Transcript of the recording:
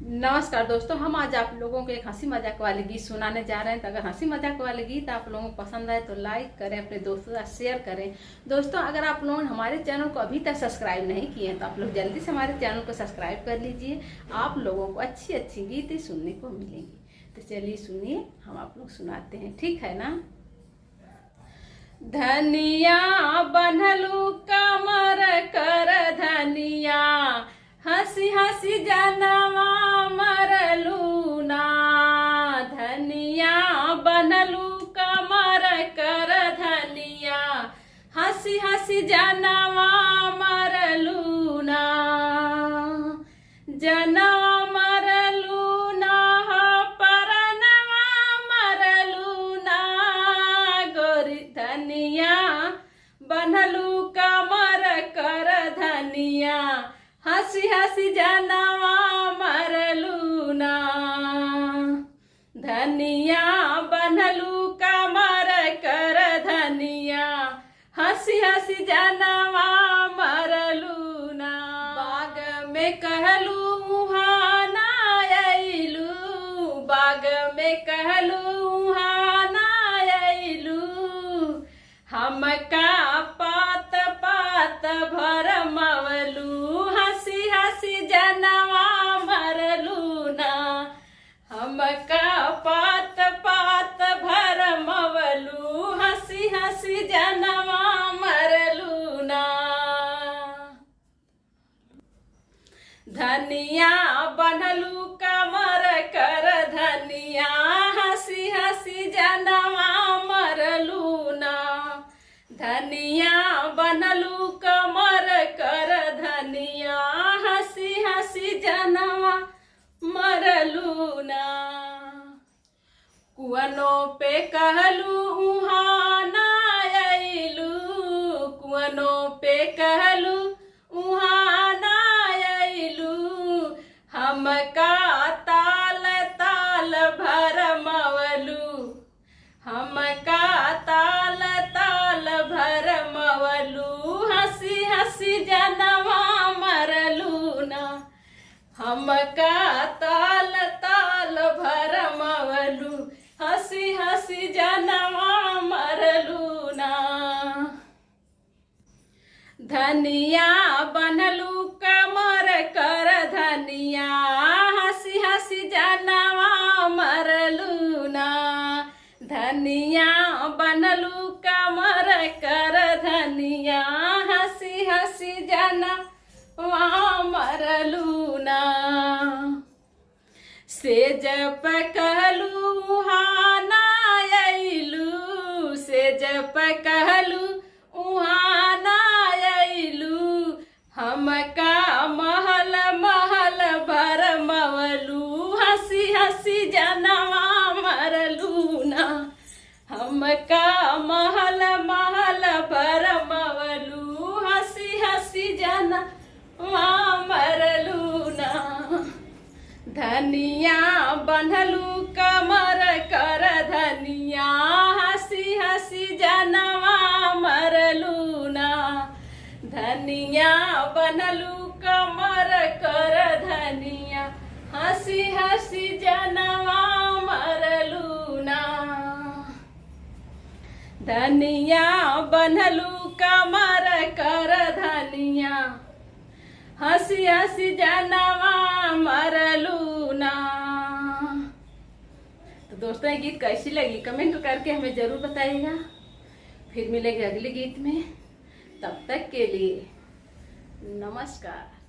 नमस्कार दोस्तों, हम आज आप लोगों को एक हंसी मजाक वाले गीत सुनाने जा रहे हैं। तो अगर हंसी मजाक वाले गीत आप लोगों को पसंद आए तो लाइक करें, अपने दोस्तों के साथ शेयर करें। दोस्तों, अगर आप लोगों ने हमारे चैनल को अभी तक सब्सक्राइब नहीं किए हैं तो आप लोग जल्दी से हमारे चैनल को सब्सक्राइब कर लीजिए। आप लोगों को अच्छी अच्छी गीतें सुनने को मिलेंगी। तो चलिए सुनिए, हम आप लोग सुनाते हैं, ठीक है ना। धनिया बनलू कमर कर धनिया, हंसी हंसी जनवा मरलू ना। धनिया बनलू कमर कर धनिया, हंसी हंसी जनवा मरलू ना। जनवा मरलू ना, परनवा मरलू ना। गोरी धनिया बनलू कमर कर धनिया, हंसी हंसी जनवा मरलू ना। धनिया बनलू कमर कर धनिया, हंसी हंसी जनवा मरलू ना। बाग में कहलू उहाँ ना अइलू, बाग में कहलू उहाँ ना अइलू। हमका पात पात भरमवलू, हंसी हंसी जनवा मरलू ना। हमका पात पात भरमवलू, हंसी हंसी जनवा मरलू ना। धनिया बनलू कमर कर धनिया, हंसी हंसी जनवा मरलू ना। धनिया बनलू कमर कर धनिया, हंसी हंसी जनवा मरलू ना। कुअनो पे कहलू उहाँ ना अइलू, कुअनो पे कहलू उहाँ ना अइलू। हमका ताल ताल भरमवलू, हमका ताल ताल भरमवलू, हंसी हंसी जनवा मरलू ना। हमका ताल ताल भरमवलू, हंसी हंसी जनवा मरलू ना। धनिया बनलू कमर कर धनिया, हंसी हंसी जनवा मरलू ना। धनिया बनलू कमर कर धनिया, हंसी हंसी जनवा मरलू ना। सेज पे कहलू उहाँ ना अइलू, सेज पे कहलू उहाँ ना अइलू। हमका महल महल भरमवलू, हंसी हंसी जनवा मरलू ना। हमका महल महल भरमवलू, हंसी हंसी जनवा मरलू ना। धनिया बनलू कमर कर धनिया, हंसी हंसी जनवा मरलू ना। धनिया बनलू कमर कर धनिया, हंसी हंसी जनवा मरलू ना। धनिया बनलू कमर कर धनिया, हंसी हंसी जनवा मरलू ना। तो दोस्तों, ये गीत कैसी लगी कमेंट करके हमें जरूर बताइएगा। फिर मिलेंगे अगले गीत में, तब तक के लिए नमस्कार।